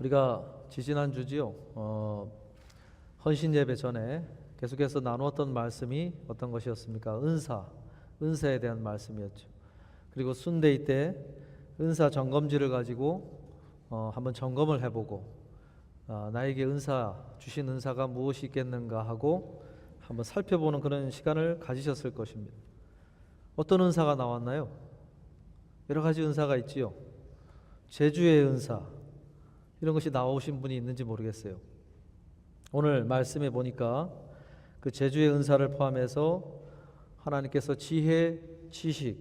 우리가 지지난주지요. 헌신 예배 전에 계속해서 나누었던 말씀이 어떤 것이었습니까? 은사에 대한 말씀이었죠. 그리고 순데이 때 은사 점검지를 가지고 한번 점검을 해보고 나에게 주신 은사가 무엇이 있겠는가 하고 한번 살펴보는 그런 시간을 가지셨을 것입니다. 어떤 은사가 나왔나요? 여러 가지 은사가 있지요. 제주의 은사, 이런 것이 나오신 분이 있는지 모르겠어요. 오늘 말씀에 보니까 그 제주의 은사를 포함해서 하나님께서 지혜, 지식,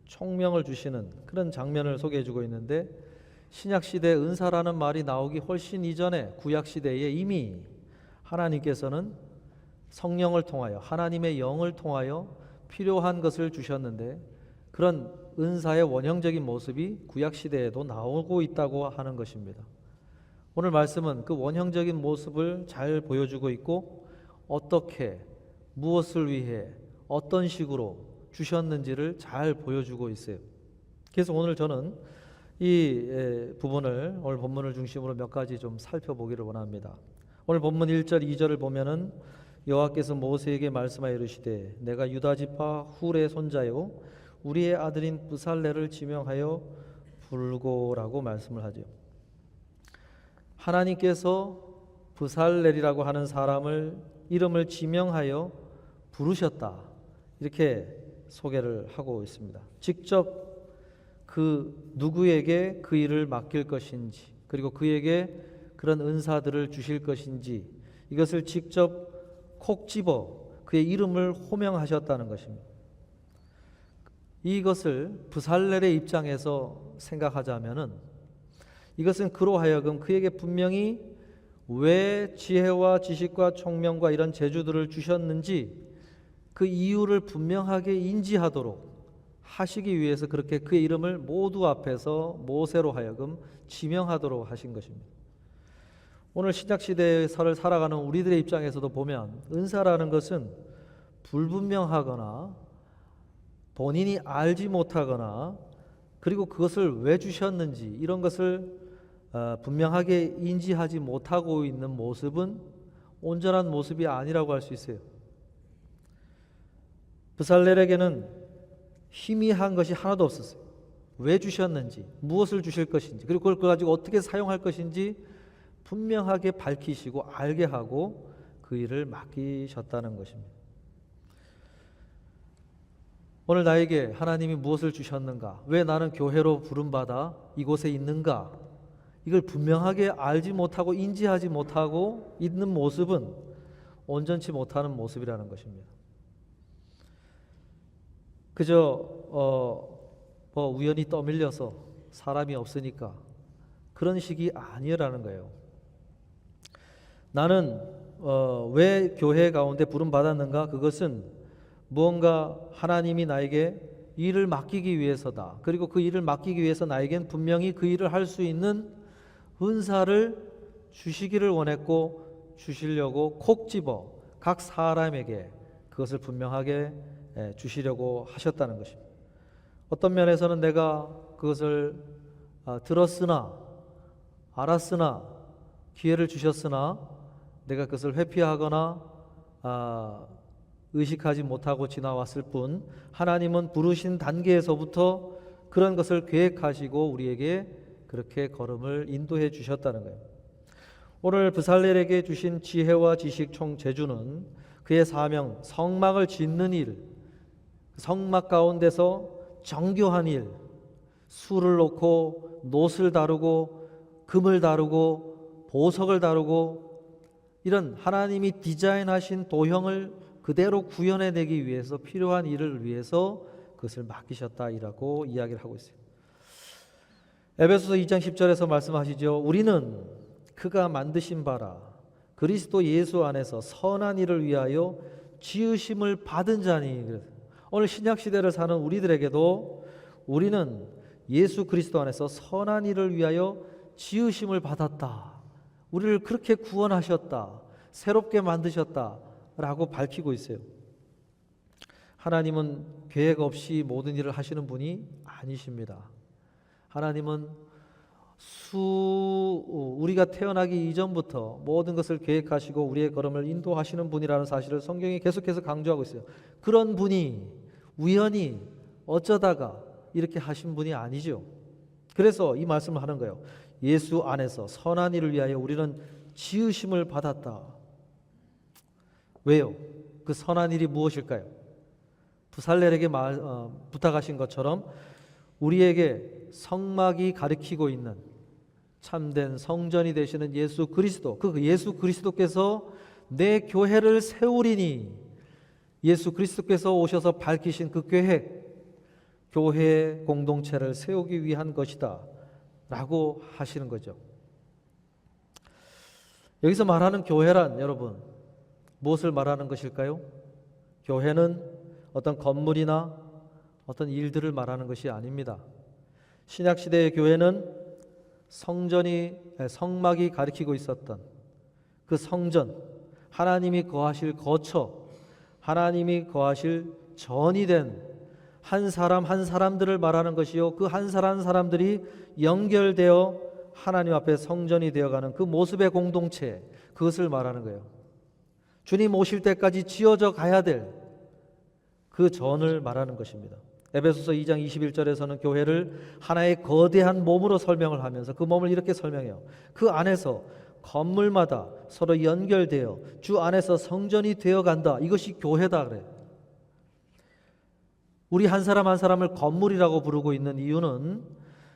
총명을 주시는 그런 장면을 소개해주고 있는데, 신약시대 은사라는 말이 나오기 훨씬 이전에 구약시대에 이미 하나님께서는 성령을 통하여, 하나님의 영을 통하여 필요한 것을 주셨는데, 그런 은사의 원형적인 모습이 구약시대에도 나오고 있다고 하는 것입니다. 오늘 말씀은 그 원형적인 모습을 잘 보여주고 있고, 어떻게, 무엇을 위해, 어떤 식으로 주셨는지를 잘 보여주고 있어요. 그래서 오늘 저는 이 부분을, 오늘 본문을 중심으로 몇 가지 좀 살펴보기를 원합니다. 오늘 본문 1절 2절을 보면은 여호와께서 모세에게 말씀하여 이르시되 내가 유다 지파 훌의 손자요 우리의 아들인 브살레를 지명하여 부르고라고 말씀을 하죠. 하나님께서 브살렐이라고 하는 사람을 이름을 지명하여 부르셨다, 이렇게 소개를 하고 있습니다. 직접 그 누구에게 그 일을 맡길 것인지, 그리고 그에게 그런 은사들을 주실 것인지, 이것을 직접 콕 집어 그의 이름을 호명하셨다는 것입니다. 이것을 브살렐의 입장에서 생각하자면은, 이것은 그로 하여금 그에게 분명히 왜 지혜와 지식과 총명과 이런 재주들을 주셨는지 그 이유를 분명하게 인지하도록 하시기 위해서 그렇게 그의 이름을 모두 앞에서 모세로 하여금 지명하도록 하신 것입니다. 오늘 신약시대를 살아가는 우리들의 입장에서도 보면 은사라는 것은 불분명하거나 본인이 알지 못하거나, 그리고 그것을 왜 주셨는지 이런 것을 분명하게 인지하지 못하고 있는 모습은 온전한 모습이 아니라고 할 수 있어요. 브살렐에게는 희미한 것이 하나도 없었어요. 왜 주셨는지, 무엇을 주실 것인지, 그리고 그걸 가지고 어떻게 사용할 것인지 분명하게 밝히시고 알게 하고 그 일을 맡기셨다는 것입니다. 오늘 나에게 하나님이 무엇을 주셨는가, 왜 나는 교회로 부름받아 이곳에 있는가, 이걸 분명하게 알지 못하고 인지하지 못하고 있는 모습은 온전치 못하는 모습이라는 것입니다. 그저 우연히 떠밀려서 사람이 없으니까 그런 식이 아니라는 거예요. 나는 왜 교회 가운데 부름받았는가, 그것은 무언가 하나님이 나에게 일을 맡기기 위해서다. 그리고 그 일을 맡기기 위해서 나에겐 분명히 그 일을 할 수 있는 은사를 주시기를 원했고, 주시려고 콕 집어 각 사람에게 그것을 분명하게 주시려고 하셨다는 것입니다. 어떤 면에서는 내가 그것을 들었으나, 알았으나, 기회를 주셨으나 내가 그것을 회피하거나 의식하지 못하고 지나왔을 뿐, 하나님은 부르신 단계에서부터 그런 것을 계획하시고 우리에게 그렇게 걸음을 인도해 주셨다는 거예요. 오늘 브살렐에게 주신 지혜와 지식 총 재주는 그의 사명, 성막을 짓는 일, 성막 가운데서 정교한 일, 수를 놓고 놋을 다루고 금을 다루고 보석을 다루고, 이런 하나님이 디자인하신 도형을 그대로 구현해내기 위해서 필요한 일을 위해서 그것을 맡기셨다라고 이야기를 하고 있어요. 에베소서 2장 10절에서 말씀하시죠. 우리는 그가 만드신 바라 그리스도 예수 안에서 선한 일을 위하여 지으심을 받은 자니. 오늘 신약시대를 사는 우리들에게도 우리는 예수 그리스도 안에서 선한 일을 위하여 지으심을 받았다, 우리를 그렇게 구원하셨다, 새롭게 만드셨다 라고 밝히고 있어요. 하나님은 계획 없이 모든 일을 하시는 분이 아니십니다. 하나님은 우리가 태어나기 이전부터 모든 것을 계획하시고 우리의 걸음을 인도하시는 분이라는 사실을 성경이 계속해서 강조하고 있어요. 그런 분이 우연히 어쩌다가 이렇게 하신 분이 아니죠. 그래서 이 말씀을 하는 거예요. 예수 안에서 선한 일을 위하여 우리는 지으심을 받았다. 왜요? 그 선한 일이 무엇일까요? 부살렐에게 부탁하신 것처럼 우리에게 성막이 가리키고 있는 참된 성전이 되시는 예수 그리스도, 그 예수 그리스도께서 내 교회를 세우리니, 예수 그리스도께서 오셔서 밝히신 그 계획, 교회 공동체를 세우기 위한 것이다 라고 하시는 거죠. 여기서 말하는 교회란 여러분 무엇을 말하는 것일까요? 교회는 어떤 건물이나 어떤 일들을 말하는 것이 아닙니다. 신약시대의 교회는 성막이 가리키고 있었던 그 성전, 하나님이 거하실 거처, 하나님이 거하실 전이 된 한 사람 한 사람들을 말하는 것이요, 그 한 사람 한 사람들이 연결되어 하나님 앞에 성전이 되어가는 그 모습의 공동체, 그것을 말하는 거예요. 주님 오실 때까지 지어져 가야 될 그 전을 말하는 것입니다. 에베소서 2장 21절에서는 교회를 하나의 거대한 몸으로 설명을 하면서 그 몸을 이렇게 설명해요. 그 안에서 건물마다 서로 연결되어 주 안에서 성전이 되어간다. 이것이 교회다 그래요. 우리 한 사람 한 사람을 건물이라고 부르고 있는 이유는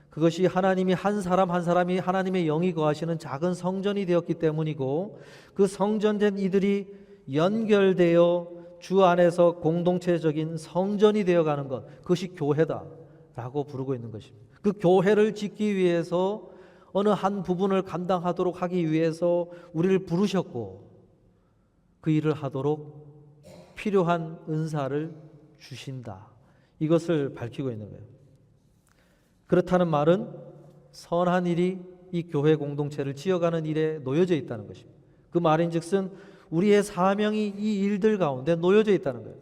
그것이 하나님이 한 사람 한 사람이 하나님의 영이 거하시는 작은 성전이 되었기 때문이고, 그 성전된 이들이 연결되어 주 안에서 공동체적인 성전이 되어가는 것, 그것이 교회다라고 부르고 있는 것입니다. 그 교회를 짓기 위해서 어느 한 부분을 감당하도록 하기 위해서 우리를 부르셨고, 그 일을 하도록 필요한 은사를 주신다. 이것을 밝히고 있는 거예요. 그렇다는 말은 선한 일이 이 교회 공동체를 지어가는 일에 놓여져 있다는 것입니다. 그 말인즉슨 우리의 사명이 이 일들 가운데 놓여져 있다는 거예요.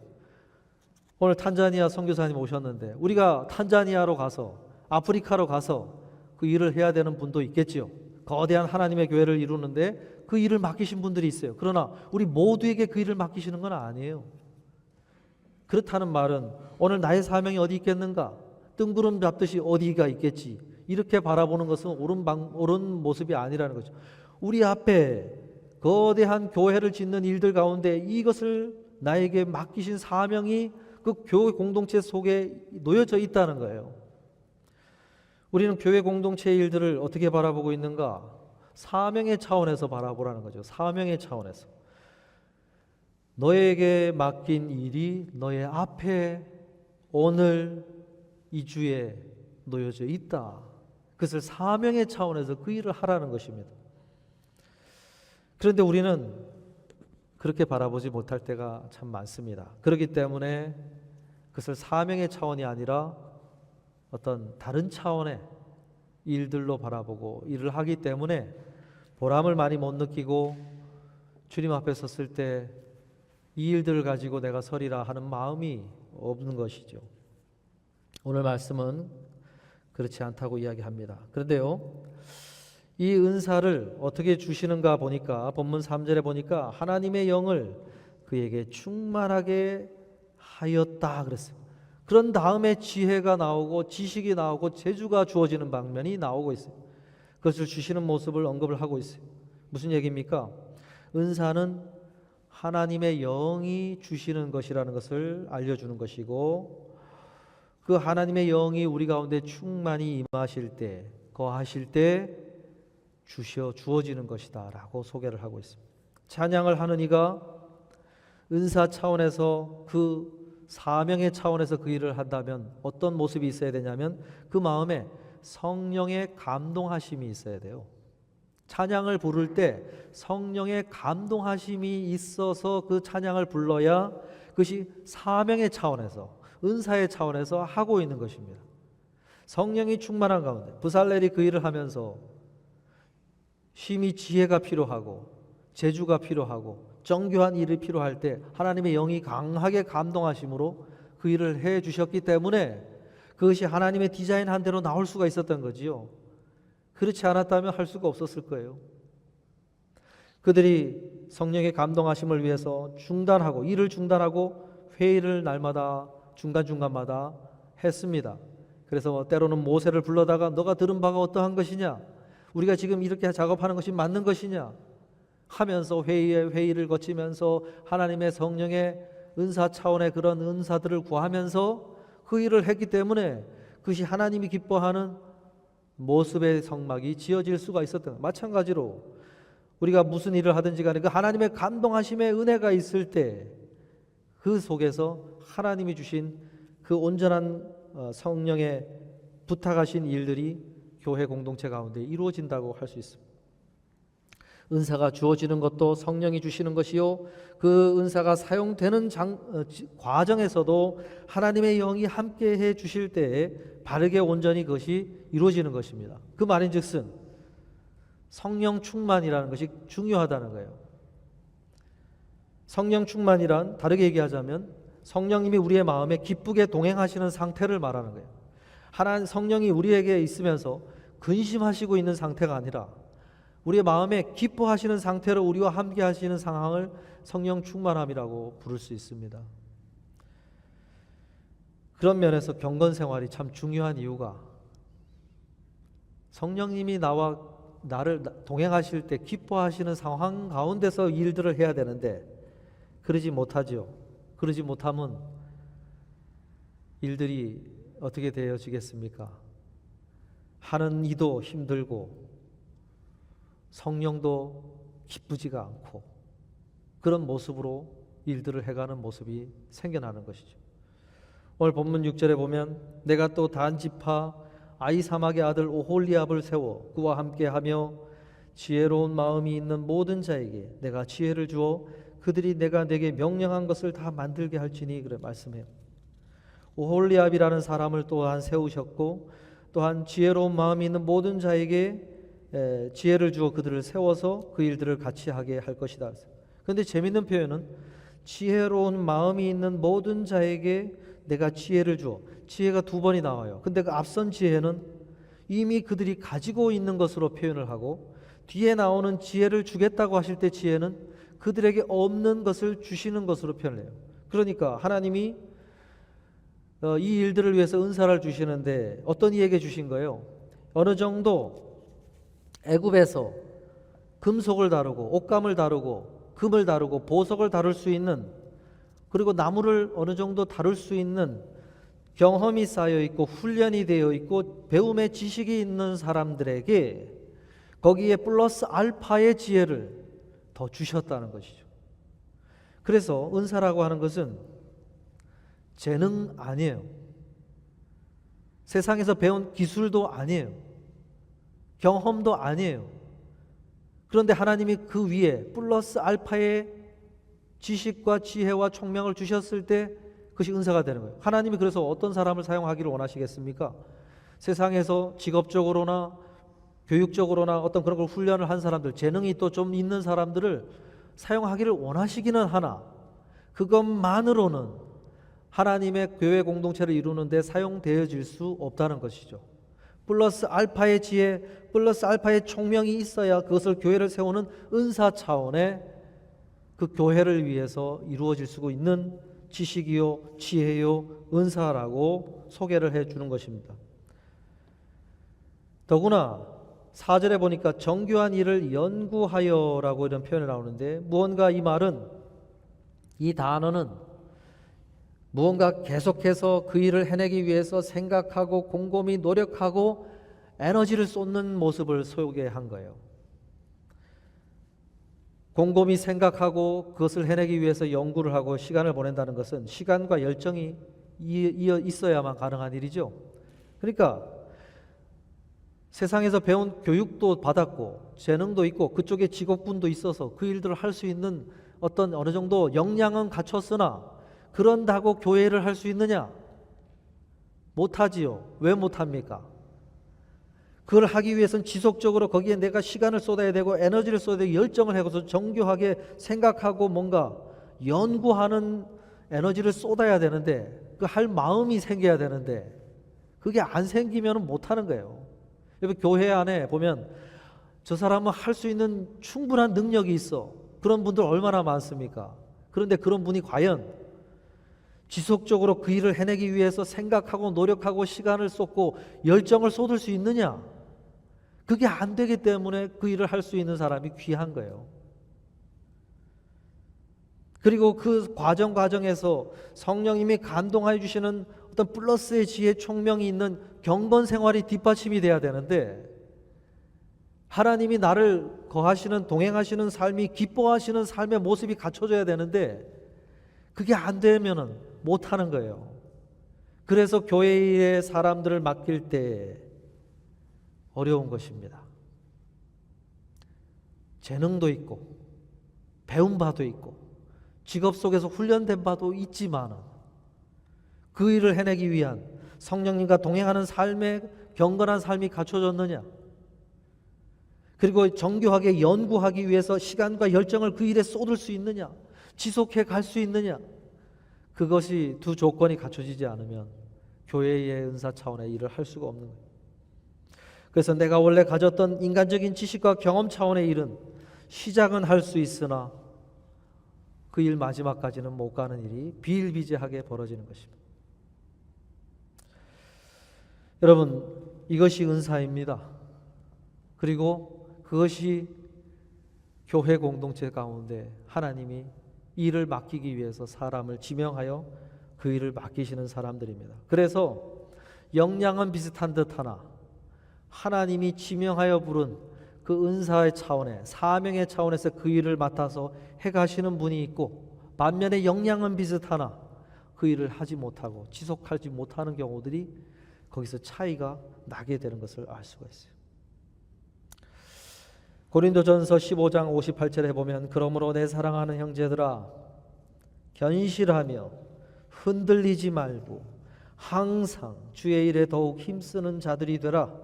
오늘 탄자니아 선교사님 오셨는데 우리가 탄자니아로 가서 아프리카로 가서 그 일을 해야 되는 분도 있겠지요. 거대한 하나님의 교회를 이루는데 그 일을 맡기신 분들이 있어요. 그러나 우리 모두에게 그 일을 맡기시는 건 아니에요. 그렇다는 말은 오늘 나의 사명이 어디 있겠는가? 뜬구름 잡듯이 어디가 있겠지. 이렇게 바라보는 것은 옳은 모습이 아니라는 거죠. 우리 앞에 거대한 교회를 짓는 일들 가운데 이것을 나에게 맡기신 사명이 그 교회 공동체 속에 놓여져 있다는 거예요. 우리는 교회 공동체의 일들을 어떻게 바라보고 있는가? 사명의 차원에서 바라보라는 거죠. 사명의 차원에서. 너에게 맡긴 일이 너의 앞에 오늘 이 주에 놓여져 있다. 그것을 사명의 차원에서 그 일을 하라는 것입니다. 그런데 우리는 그렇게 바라보지 못할 때가 참 많습니다. 그렇기 때문에 그것을 사명의 차원이 아니라 어떤 다른 차원의 일들로 바라보고 일을 하기 때문에 보람을 많이 못 느끼고 주님 앞에 섰을 때 이 일들을 가지고 내가 서리라 하는 마음이 없는 것이죠. 오늘 말씀은 그렇지 않다고 이야기합니다. 그런데요, 이 은사를 어떻게 주시는가 보니까 본문 3절에 보니까 하나님의 영을 그에게 충만하게 하였다 그랬어요. 그런 다음에 지혜가 나오고 지식이 나오고 재주가 주어지는 방면이 나오고 있어요. 그것을 주시는 모습을 언급을 하고 있어요. 무슨 얘기입니까? 은사는 하나님의 영이 주시는 것이라는 것을 알려주는 것이고, 그 하나님의 영이 우리 가운데 충만히 임하실 때, 거하실 때 주어지는 것이다 라고 소개를 하고 있습니다. 찬양을 하는 이가 은사 차원에서 그 사명의 차원에서 그 일을 한다면 어떤 모습이 있어야 되냐면 그 마음에 성령의 감동하심이 있어야 돼요. 찬양을 부를 때 성령의 감동하심이 있어서 그 찬양을 불러야 그것이 사명의 차원에서 은사의 차원에서 하고 있는 것입니다. 성령이 충만한 가운데 부살렐이 그 일을 하면서 심히 지혜가 필요하고 재주가 필요하고 정교한 일이 필요할 때 하나님의 영이 강하게 감동하심으로 그 일을 해 주셨기 때문에 그것이 하나님의 디자인한 대로 나올 수가 있었던 거지요. 그렇지 않았다면 할 수가 없었을 거예요. 그들이 성령의 감동하심을 위해서 일을 중단하고 회의를 날마다 중간중간마다 했습니다. 그래서 때로는 모세를 불러다가 너가 들은 바가 어떠한 것이냐? 우리가 지금 이렇게 작업하는 것이 맞는 것이냐? 하면서 회의를 거치면서 하나님의 성령의 은사 차원의 그런 은사들을 구하면서 그 일을 했기 때문에 그것이 하나님이 기뻐하는 모습의 성막이 지어질 수가 있었던 거예요. 마찬가지로 우리가 무슨 일을 하든지 간에 그 하나님의 감동하심의 은혜가 있을 때 그 속에서 하나님이 주신 그 온전한 성령의 부탁하신 일들이 교회 공동체 가운데 이루어진다고 할 수 있습니다. 은사가 주어지는 것도 성령이 주시는 것이요, 그 은사가 사용되는 과정에서도 하나님의 영이 함께해 주실 때에 바르게 온전히 그것이 이루어지는 것입니다. 그 말인즉슨 성령 충만이라는 것이 중요하다는 거예요. 성령 충만이란 다르게 얘기하자면 성령님이 우리의 마음에 기쁘게 동행하시는 상태를 말하는 거예요. 하나님 성령이 우리에게 있으면서 근심하시고 있는 상태가 아니라 우리의 마음에 기뻐하시는 상태로 우리와 함께 하시는 상황을 성령 충만함이라고 부를 수 있습니다. 그런 면에서 경건 생활이 참 중요한 이유가 성령님이 나를 동행하실 때 기뻐하시는 상황 가운데서 일들을 해야 되는데 그러지 못하죠. 그러지 못하면 일들이 어떻게 되어지겠습니까? 하는 이도 힘들고 성령도 기쁘지가 않고 그런 모습으로 일들을 해가는 모습이 생겨나는 것이죠. 오늘 본문 6절에 보면 내가 또 단 지파 아히사막의 아들 오홀리압을 세워 그와 함께하며 지혜로운 마음이 있는 모든 자에게 내가 지혜를 주어 그들이 내가 내게 명령한 것을 다 만들게 할지니 그래 말씀해요. 오홀리압이라는 사람을 또한 세우셨고 또한 지혜로운 마음이 있는 모든 자에게 지혜를 주어 그들을 세워서 그 일들을 같이 하게 할 것이다. 그런데 재미있는 표현은 지혜로운 마음이 있는 모든 자에게 내가 지혜를 주어, 지혜가 두 번이 나와요. 근데 그 앞선 지혜는 이미 그들이 가지고 있는 것으로 표현을 하고 뒤에 나오는 지혜를 주겠다고 하실 때 지혜는 그들에게 없는 것을 주시는 것으로 표현을 해요. 그러니까 하나님이 이 일들을 위해서 은사를 주시는데 어떤 이에게 주신 거예요? 어느 정도 애굽에서 금속을 다루고 옷감을 다루고 금을 다루고 보석을 다룰 수 있는, 그리고 나무를 어느 정도 다룰 수 있는 경험이 쌓여 있고 훈련이 되어 있고 배움의 지식이 있는 사람들에게 거기에 플러스 알파의 지혜를 더 주셨다는 것이죠. 그래서 은사라고 하는 것은 재능 아니에요. 세상에서 배운 기술도 아니에요. 경험도 아니에요. 그런데 하나님이 그 위에 플러스 알파의 지식과 지혜와 총명을 주셨을 때 그것이 은사가 되는 거예요. 하나님이 그래서 어떤 사람을 사용하기를 원하시겠습니까? 세상에서 직업적으로나 교육적으로나 어떤 그런 걸 훈련을 한 사람들, 재능이 또 좀 있는 사람들을 사용하기를 원하시기는 하나 그것만으로는 하나님의 교회 공동체를 이루는 데 사용되어질 수 없다는 것이죠. 플러스 알파의 지혜, 플러스 알파의 총명이 있어야 그것을 교회를 세우는 은사 차원의 그 교회를 위해서 이루어질 수 있는 지식이요, 지혜요, 은사라고 소개를 해주는 것입니다. 더구나 4절에 보니까 정교한 일을 연구하여라고 이런 표현이 나오는데 무언가 이 말은, 이 단어는 무언가 계속해서 그 일을 해내기 위해서 생각하고 곰곰이 노력하고 에너지를 쏟는 모습을 소개한 거예요. 곰곰이 생각하고 그것을 해내기 위해서 연구를 하고 시간을 보낸다는 것은 시간과 열정이 있어야만 가능한 일이죠. 그러니까 세상에서 배운 교육도 받았고 재능도 있고 그쪽에 직업군도 있어서 그 일들을 할 수 있는 어떤 어느 정도 역량은 갖췄으나 그런다고 교회를 할 수 있느냐? 못하지요. 왜 못합니까? 그걸 하기 위해서는 지속적으로 거기에 내가 시간을 쏟아야 되고 에너지를 쏟아야 되고 열정을 해서 정교하게 생각하고 뭔가 연구하는 에너지를 쏟아야 되는데 그 할 마음이 생겨야 되는데 그게 안 생기면 못하는 거예요. 여러분, 교회 안에 보면 저 사람은 할 수 있는 충분한 능력이 있어. 그런 분들 얼마나 많습니까? 그런데 그런 분이 과연 지속적으로 그 일을 해내기 위해서 생각하고 노력하고 시간을 쏟고 열정을 쏟을 수 있느냐? 그게 안 되기 때문에 그 일을 할 수 있는 사람이 귀한 거예요. 그리고 그 과정에서 성령님이 감동하여 주시는 어떤 플러스의 지혜, 총명이 있는 경건 생활이 뒷받침이 돼야 되는데, 하나님이 나를 거하시는, 동행하시는 삶이, 기뻐하시는 삶의 모습이 갖춰져야 되는데 그게 안 되면은 못 하는 거예요. 그래서 교회의 사람들을 맡길 때 어려운 것입니다. 재능도 있고 배운 바도 있고 직업 속에서 훈련된 바도 있지만 그 일을 해내기 위한 성령님과 동행하는 삶의 경건한 삶이 갖춰졌느냐, 그리고 정교하게 연구하기 위해서 시간과 열정을 그 일에 쏟을 수 있느냐, 지속해 갈 수 있느냐, 그것이 두 조건이 갖춰지지 않으면 교회의 은사 차원의 일을 할 수가 없는 거예요. 그래서 내가 원래 가졌던 인간적인 지식과 경험 차원의 일은 시작은 할 수 있으나 그 일 마지막까지는 못 가는 일이 비일비재하게 벌어지는 것입니다. 여러분, 이것이 은사입니다. 그리고 그것이 교회 공동체 가운데 하나님이 일을 맡기기 위해서 사람을 지명하여 그 일을 맡기시는 사람들입니다. 그래서 역량은 비슷한 듯하나 하나님이 지명하여 부른 그 은사의 차원에, 사명의 차원에서 그 일을 맡아서 해가시는 분이 있고, 반면에 역량은 비슷하나 그 일을 하지 못하고 지속하지 못하는 경우들이 거기서 차이가 나게 되는 것을 알 수가 있어요. 고린도전서 15장 58절에 보면, 그러므로 내 사랑하는 형제들아, 견실하며 흔들리지 말고 항상 주의 일에 더욱 힘쓰는 자들이 되라.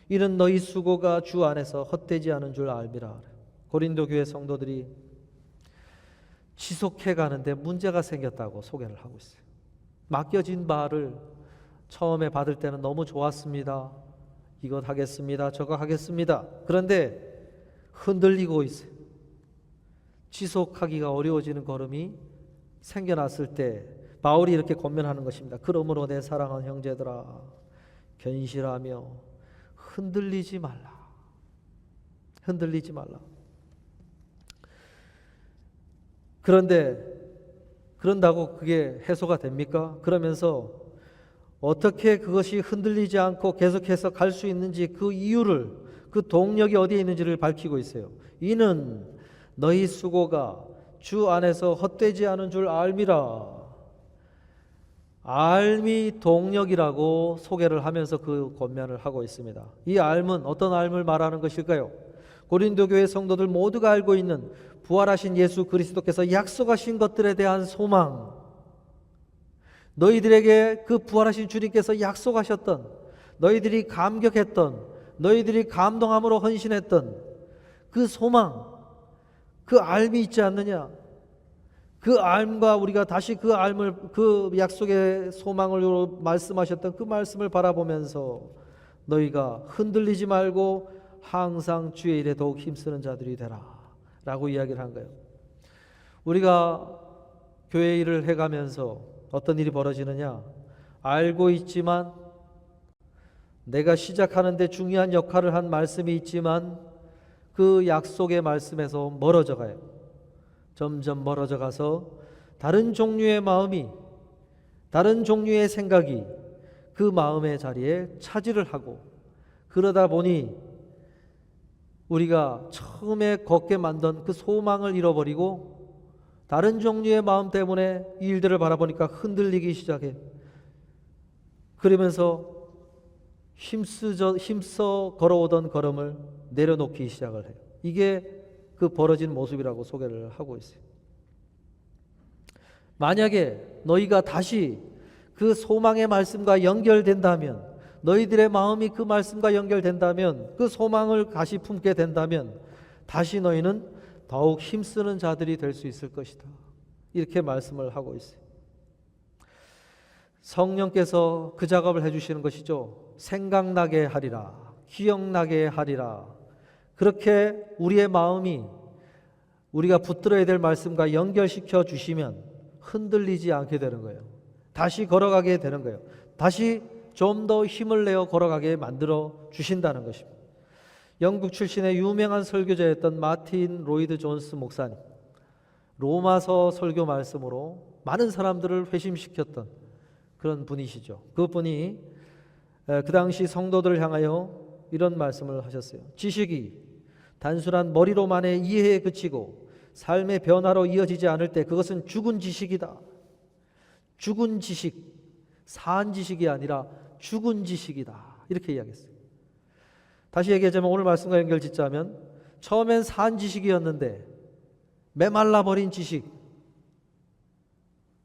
이는 너희 수고가 주 안에서 헛되지 않은 줄 알미라. 고린도 교회 성도들이 지속해 가는데 문제가 생겼다고 소개를 하고 있어요. 맡겨진 바를 처음에 받을 때는 너무 좋았습니다. 이것 하겠습니다. 저거 하겠습니다. 그런데 흔들리고 있어요. 지속하기가 어려워지는 걸음이 생겨났을 때 바울이 이렇게 권면하는 것입니다. 그러므로 내 사랑하는 형제들아, 견실하며 흔들리지 말라. 흔들리지 말라. 그런다고 그게 해소가 됩니까? 그러면서 어떻게 그것이 흔들리지 않고 계속해서 갈 수 있는지, 그 이유를, 그 동력이 어디에 있는지를 밝히고 있어요. 이는 너희 수고가 주 안에서 헛되지 않은 줄 알미라. 알미 동력이라고 소개를 하면서 그 권면을 하고 있습니다. 이 알은 어떤 알을 말하는 것일까요? 고린도 교회 성도들 모두가 알고 있는 부활하신 예수 그리스도께서 약속하신 것들에 대한 소망, 너희들에게 그 부활하신 주님께서 약속하셨던, 너희들이 감격했던, 너희들이 감동함으로 헌신했던 그 소망, 그 알미 있지 않느냐? 그 알과 우리가 다시 그 알을, 그 약속의 소망을 말씀하셨던 그 말씀을 바라보면서 너희가 흔들리지 말고 항상 주의 일에 더욱 힘쓰는 자들이 되라 라고 이야기를 한 거예요. 우리가 교회 일을 해가면서 어떤 일이 벌어지느냐? 알고 있지만, 내가 시작하는데 중요한 역할을 한 말씀이 있지만 그 약속의 말씀에서 멀어져 가요. 점점 멀어져 가서 다른 종류의 마음이, 다른 종류의 생각이 그 마음의 자리에 차지를 하고, 그러다 보니 우리가 처음에 걷게 만든 그 소망을 잃어버리고 다른 종류의 마음 때문에 이 일들을 바라보니까 흔들리기 시작해. 그러면서 힘써 걸어오던 걸음을 내려놓기 시작을 해요. 이게 그 벌어진 모습이라고 소개를 하고 있어요. 만약에 너희가 다시 그 소망의 말씀과 연결된다면, 너희들의 마음이 그 말씀과 연결된다면, 그 소망을 다시 품게 된다면 다시 너희는 더욱 힘쓰는 자들이 될 수 있을 것이다. 이렇게 말씀을 하고 있어요. 성령께서 그 작업을 해주시는 것이죠. 생각나게 하리라. 기억나게 하리라. 그렇게 우리의 마음이 우리가 붙들어야 될 말씀과 연결시켜 주시면 흔들리지 않게 되는 거예요. 다시 걸어가게 되는 거예요. 다시 좀 더 힘을 내어 걸어가게 만들어 주신다는 것입니다. 영국 출신의 유명한 설교자였던 마틴 로이드 존스 목사님, 로마서 설교 말씀으로 많은 사람들을 회심시켰던 그런 분이시죠. 그분이 그 당시 성도들을 향하여 이런 말씀을 하셨어요. 지식이 단순한 머리로만의 이해에 그치고 삶의 변화로 이어지지 않을 때 그것은 죽은 지식이다. 죽은 지식, 산 지식이 아니라 죽은 지식이다. 이렇게 이야기했어요. 다시 얘기하자면 오늘 말씀과 연결 짓자면 처음엔 산 지식이었는데 메말라 버린 지식,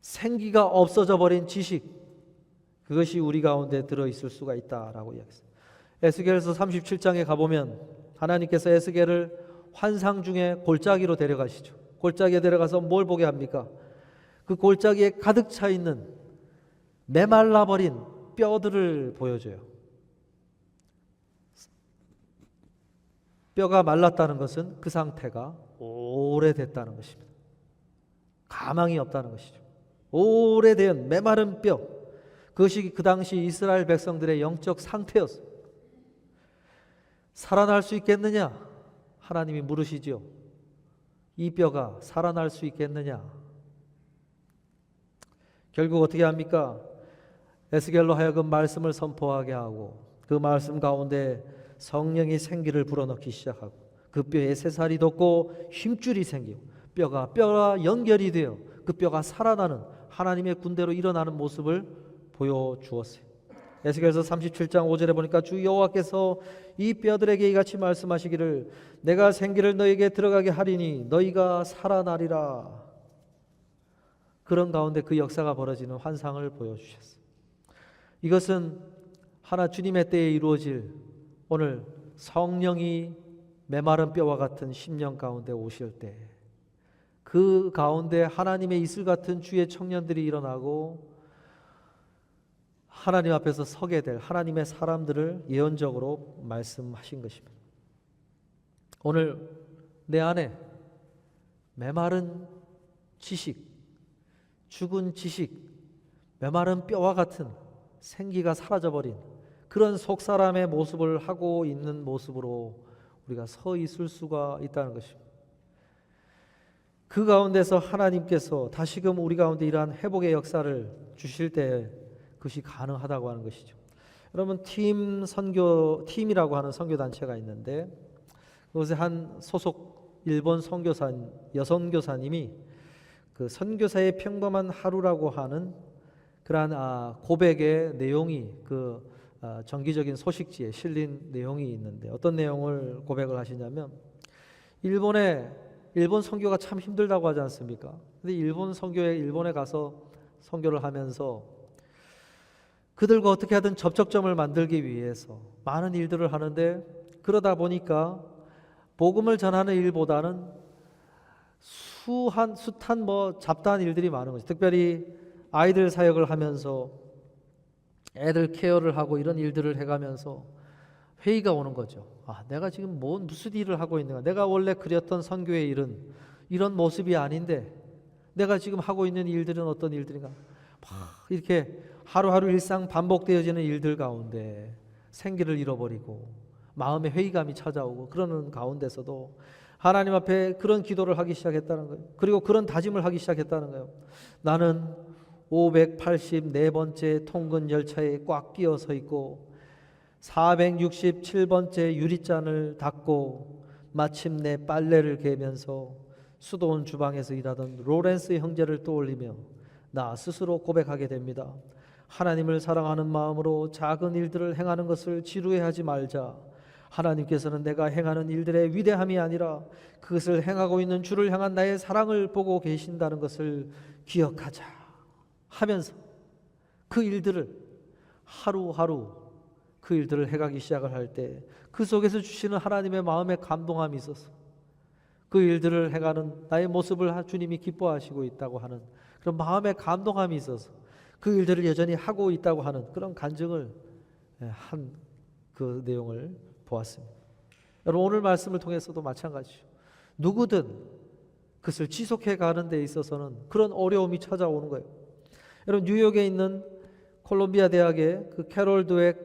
생기가 없어져 버린 지식, 그것이 우리 가운데 들어있을 수가 있다라고 이야기했어요. 에스겔서 37장에 가보면 하나님께서 에스겔을 환상 중에 골짜기로 데려가시죠. 골짜기에 데려가서 뭘 보게 합니까? 그 골짜기에 가득 차 있는 메말라 버린 뼈들을 보여줘요. 뼈가 말랐다는 것은 그 상태가 오래됐다는 것입니다. 가망이 없다는 것이죠. 오래된 메마른 뼈, 그것이 그 당시 이스라엘 백성들의 영적 상태였어요. 살아날 수 있겠느냐? 하나님이 물으시죠. 이 뼈가 살아날 수 있겠느냐? 결국 어떻게 합니까? 에스겔로 하여금 말씀을 선포하게 하고 그 말씀 가운데 성령이 생기를 불어넣기 시작하고 그 뼈에 새살이 돋고 힘줄이 생기고 뼈가 연결이 되어 그 뼈가 살아나는 하나님의 군대로 일어나는 모습을 보여주었어요. 에스겔서 37장 5절에 보니까 주 여호와께서 이 뼈들에게 이같이 말씀하시기를 내가 생기를 너에게 들어가게 하리니 너희가 살아나리라. 그런 가운데 그 역사가 벌어지는 환상을 보여주셨어요. 이것은 하나 주님의 때에 이루어질 오늘 성령이 메마른 뼈와 같은 심령 가운데 오실 때 그 가운데 하나님의 이슬 같은 주의 청년들이 일어나고 하나님 앞에서 서게 될 하나님의 사람들을 예언적으로 말씀하신 것입니다. 오늘 내 안에 메마른 지식, 죽은 지식, 메마른 뼈와 같은 생기가 사라져버린 그런 속사람의 모습을 하고 있는 모습으로 우리가 서 있을 수가 있다는 것입니다. 그 가운데서 하나님께서 다시금 우리 가운데 이러한 회복의 역사를 주실 때 그것이 가능하다고 하는 것이죠. 여러분 팀이라고 하는 선교단체가 있는데 그곳에 한 소속 일본 여성 교사님이 그 선교사의 평범한 하루라고 하는 그러한 고백의 내용이 그 정기적인 소식지에 실린 내용이 있는데 어떤 내용을 고백을 하시냐면 일본 선교가 참 힘들다고 하지 않습니까? 근데 일본에 가서 선교를 하면서 그들과 어떻게 하든 접촉점을 만들기 위해서 많은 일들을 하는데 그러다 보니까 복음을 전하는 일보다는 숱한 잡다한 일들이 많은 거죠. 특별히 아이들 사역을 하면서 애들 케어를 하고 이런 일들을 해가면서 회의가 오는 거죠. 내가 지금 무슨 일을 하고 있는가? 내가 원래 그렸던 선교의 일은 이런 모습이 아닌데 내가 지금 하고 있는 일들은 어떤 일들인가? 이렇게 하루하루 일상 반복되어지는 일들 가운데 생기를 잃어버리고 마음의 회의감이 찾아오고 그러는 가운데서도 하나님 앞에 그런 기도를 하기 시작했다는 거예요. 그리고 그런 다짐을 하기 시작했다는 거예요. 나는 584번째 통근 열차에 꽉 끼어 서 있고 467번째 유리잔을 닦고 마침내 빨래를 개면서 수도원 주방에서 일하던 로렌스 형제를 떠올리며 나 스스로 고백하게 됩니다. 하나님을 사랑하는 마음으로 작은 일들을 행하는 것을 지루해하지 말자. 하나님께서는 내가 행하는 일들의 위대함이 아니라 그것을 행하고 있는 주를 향한 나의 사랑을 보고 계신다는 것을 기억하자 하면서 그 일들을 하루하루 그 일들을 해가기 시작을 할 때 그 속에서 주시는 하나님의 마음의 감동함이 있어서 그 일들을 해가는 나의 모습을 주님이 기뻐하시고 있다고 하는 그런 마음의 감동함이 있어서 그 일들을 여전히 하고 있다고 하는 그런 간증을 한 그 내용을 보았습니다. 여러분 오늘 말씀을 통해서도 마찬가지죠. 누구든 그것을 지속해 가는 데 있어서는 그런 어려움이 찾아오는 거예요. 여러분 뉴욕에 있는 콜롬비아 대학의 그 캐롤 드웩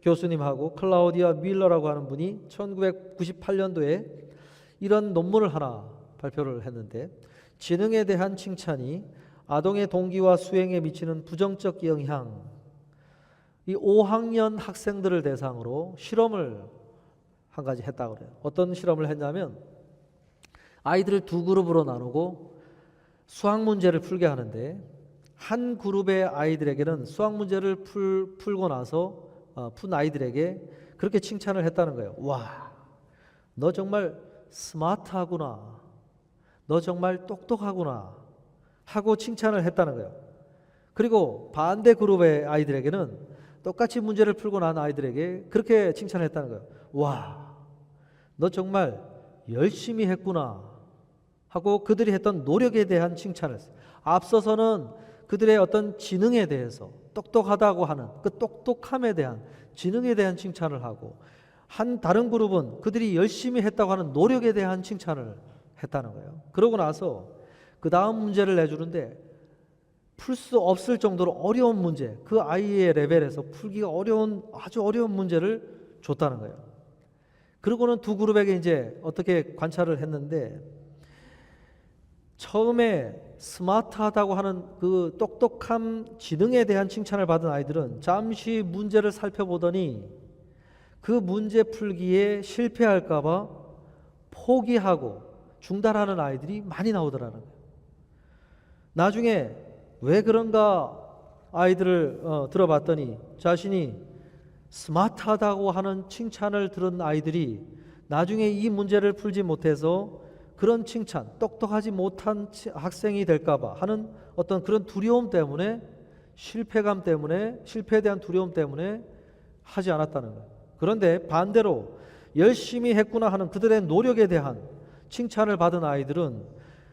교수님하고 클라우디아 밀러라고 하는 분이 1998년도에 이런 논문을 하나 발표를 했는데, 지능에 대한 칭찬이 아동의 동기와 수행에 미치는 부정적 영향, 이 5학년 학생들을 대상으로 실험을 한 가지 했다고 그래요. 어떤 실험을 했냐면 아이들을 두 그룹으로 나누고 수학 문제를 풀게 하는데, 한 그룹의 아이들에게는 수학 문제를 풀고 나서 푼 아이들에게 그렇게 칭찬을 했다는 거예요. 와, 너 정말 스마트하구나, 너 정말 똑똑하구나 하고 칭찬을 했다는 거예요. 그리고 반대 그룹의 아이들에게는 똑같이 문제를 풀고 난 아이들에게 그렇게 칭찬을 했다는 거예요. 와, 너 정말 열심히 했구나 하고 그들이 했던 노력에 대한 칭찬을 했어요. 앞서서는 그들의 어떤 지능에 대해서, 똑똑하다고 하는 그 똑똑함에 대한, 지능에 대한 칭찬을 하고, 한 다른 그룹은 그들이 열심히 했다고 하는 노력에 대한 칭찬을 했다는 거예요. 그러고 나서 그 다음 문제를 내주는데 풀 수 없을 정도로 어려운 문제, 그 아이의 레벨에서 풀기가 어려운, 아주 어려운 문제를 줬다는 거예요. 그러고는 두 그룹에게 이제 어떻게 관찰을 했는데, 처음에 스마트하다고 하는 그 똑똑함, 지능에 대한 칭찬을 받은 아이들은 잠시 문제를 살펴보더니 그 문제 풀기에 실패할까 봐 포기하고 중단하는 아이들이 많이 나오더라는 거예요. 나중에 왜 그런가 아이들을 들어봤더니 자신이 스마트하다고 하는 칭찬을 들은 아이들이 나중에 이 문제를 풀지 못해서 그런 칭찬, 똑똑하지 못한 학생이 될까 봐 하는 어떤 그런 두려움 때문에, 실패감 때문에, 실패에 대한 두려움 때문에 하지 않았다는 거예요. 그런데 반대로 열심히 했구나 하는 그들의 노력에 대한 칭찬을 받은 아이들은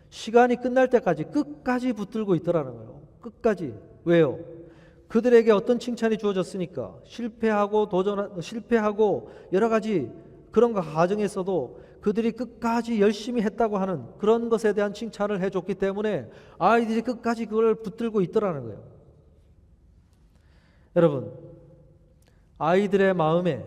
시간이 끝날 때까지 끝까지 붙들고 있더라는 거예요. 끝까지. 왜요? 그들에게 어떤 칭찬이 주어졌으니까. 실패하고 여러 가지 그런 과정에서도 그들이 끝까지 열심히 했다고 하는 그런 것에 대한 칭찬을 해줬기 때문에 아이들이 끝까지 그걸 붙들고 있더라는 거예요. 여러분, 아이들의 마음에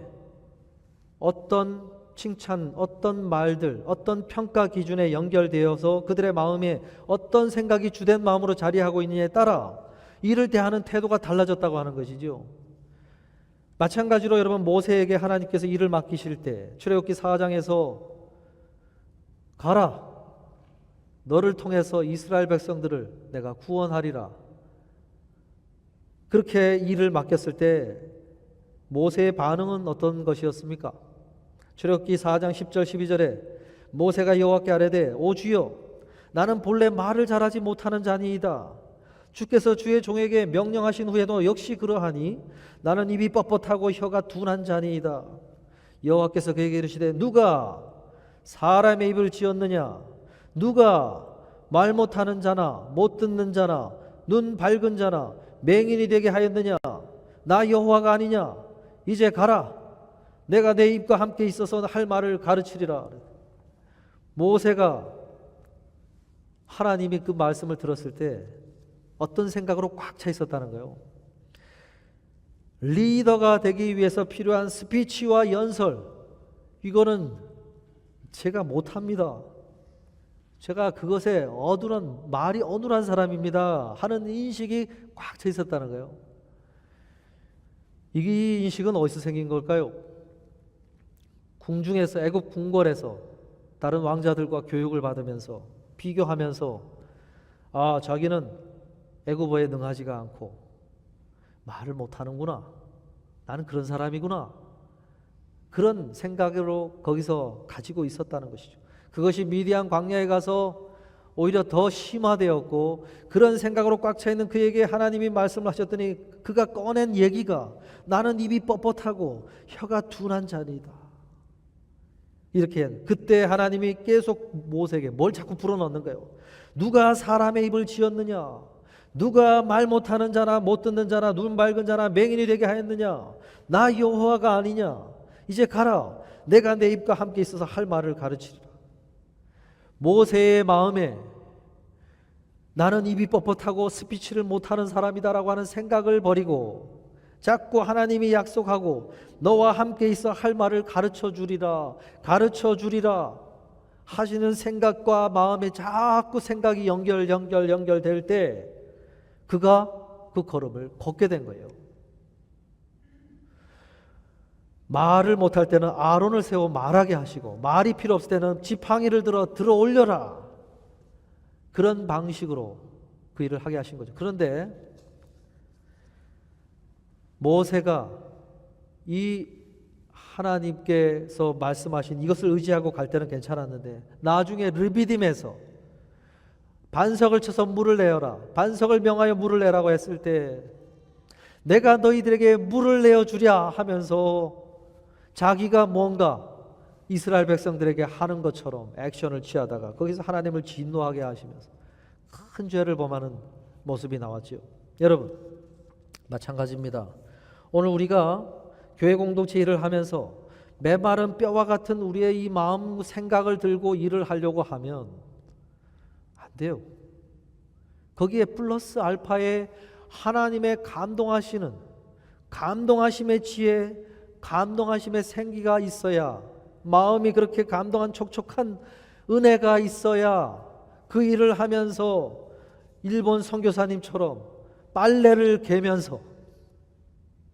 어떤 칭찬, 어떤 말들, 어떤 평가 기준에 연결되어서 그들의 마음에 어떤 생각이 주된 마음으로 자리하고 있느냐에 따라 이를 대하는 태도가 달라졌다고 하는 것이죠. 마찬가지로 여러분, 모세에게 하나님께서 일을 맡기실 때 출애굽기 4장에서 가라, 너를 통해서 이스라엘 백성들을 내가 구원하리라, 그렇게 일을 맡겼을 때 모세의 반응은 어떤 것이었습니까? 출애굽기 4장 10절 12절에 모세가 여호와께 아뢰되 오 주여, 나는 본래 말을 잘하지 못하는 자니이다. 주께서 주의 종에게 명령하신 후에도 역시 그러하니 나는 입이 뻣뻣하고 혀가 둔한 자니이다. 여호와께서 그에게 이르시되 누가 사람의 입을 지었느냐? 누가 말 못하는 자나 못 듣는 자나 눈 밝은 자나 맹인이 되게 하였느냐? 나 여호와가 아니냐? 이제 가라. 내가 내 입과 함께 있어서 할 말을 가르치리라. 모세가 하나님이 그 말씀을 들었을 때 어떤 생각으로 꽉 차 있었다는 거예요. 리더가 되기 위해서 필요한 스피치와 연설, 이거는 제가 못합니다. 제가 그것에 말이 어눌한 사람입니다 하는 인식이 꽉 차 있었다는 거예요. 이 인식은 어디서 생긴 걸까요? 궁중에서, 애굽 궁궐에서 다른 왕자들과 교육을 받으면서 비교하면서 자기는 애굽어에 능하지가 않고 말을 못하는구나, 나는 그런 사람이구나, 그런 생각으로 거기서 가지고 있었다는 것이죠. 그것이 미디안 광야에 가서 오히려 더 심화되었고, 그런 생각으로 꽉 차 있는 그에게 하나님이 말씀을 하셨더니 그가 꺼낸 얘기가 나는 입이 뻣뻣하고 혀가 둔한 자니다. 이렇게 그때 하나님이 계속 모세에게 뭘 자꾸 불어넣는 거예요. 누가 사람의 입을 지었느냐? 누가 말 못하는 자나 못 듣는 자나 눈 밝은 자나 맹인이 되게 하였느냐? 나 여호와가 아니냐? 이제 가라. 내가 내 입과 함께 있어서 할 말을 가르치리라. 모세의 마음에 나는 입이 뻣뻣하고 스피치를 못하는 사람이다라고 하는 생각을 버리고 자꾸 하나님이 약속하고 너와 함께 있어 할 말을 가르쳐 주리라 하시는 생각과 마음에 자꾸 생각이 연결될 때 그가 그 걸음을 걷게 된 거예요. 말을 못할 때는 아론을 세워 말하게 하시고 말이 필요 없을 때는 지팡이를 들어 올려라. 그런 방식으로 그 일을 하게 하신 거죠. 그런데 모세가 이 하나님께서 말씀하신 이것을 의지하고 갈 때는 괜찮았는데 나중에 르비딤에서 반석을 쳐서 물을 내어라. 반석을 명하여 물을 내라고 했을 때 내가 너희들에게 물을 내어주랴 하면서 자기가 뭔가 이스라엘 백성들에게 하는 것처럼 액션을 취하다가 거기서 하나님을 진노하게 하시면서 큰 죄를 범하는 모습이 나왔죠. 여러분 마찬가지입니다. 오늘 우리가 교회 공동체 일을 하면서 메마른 뼈와 같은 우리의 이 마음 생각을 들고 일을 하려고 하면 안 돼요. 거기에 플러스 알파의 하나님의 감동하심의 지혜, 감동하심의 생기가 있어야, 마음이 그렇게 감동한 촉촉한 은혜가 있어야 그 일을 하면서 일본 선교사님처럼 빨래를 개면서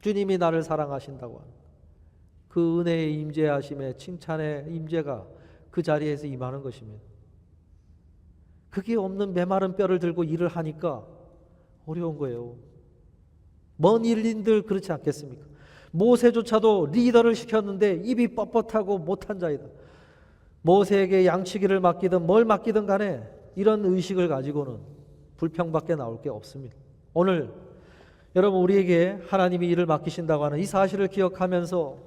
주님이 나를 사랑하신다고 하는 그 은혜의 임재하심의 칭찬의 임재가 그 자리에서 임하는 것입니다. 그게 없는 메마른 뼈를 들고 일을 하니까 어려운 거예요. 먼 일인들 그렇지 않겠습니까? 모세조차도 리더를 시켰는데 입이 뻣뻣하고 못한 자이다. 모세에게 양치기를 맡기든 뭘 맡기든 간에 이런 의식을 가지고는 불평밖에 나올 게 없습니다. 오늘 여러분 우리에게 하나님이 일을 맡기신다고 하는 이 사실을 기억하면서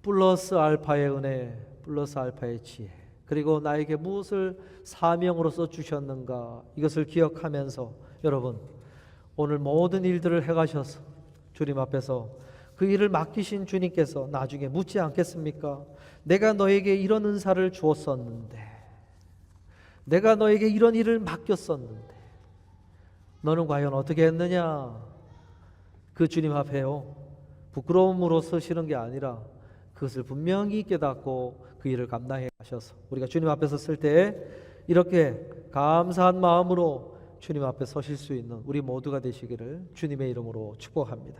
플러스 알파의 은혜, 플러스 알파의 지혜, 그리고 나에게 무엇을 사명으로서 주셨는가 이것을 기억하면서 여러분 오늘 모든 일들을 해가셔서 주님 앞에서 그 일을 맡기신 주님께서 나중에 묻지 않겠습니까? 내가 너에게 이런 은사를 주었었는데, 내가 너에게 이런 일을 맡겼었는데 너는 과연 어떻게 했느냐? 그 주님 앞에요 부끄러움으로 서시는 게 아니라 그것을 분명히 깨닫고 그 일을 감당해 가셔서 우리가 주님 앞에 섰을 때 이렇게 감사한 마음으로 주님 앞에 서실 수 있는 우리 모두가 되시기를 주님의 이름으로 축복합니다.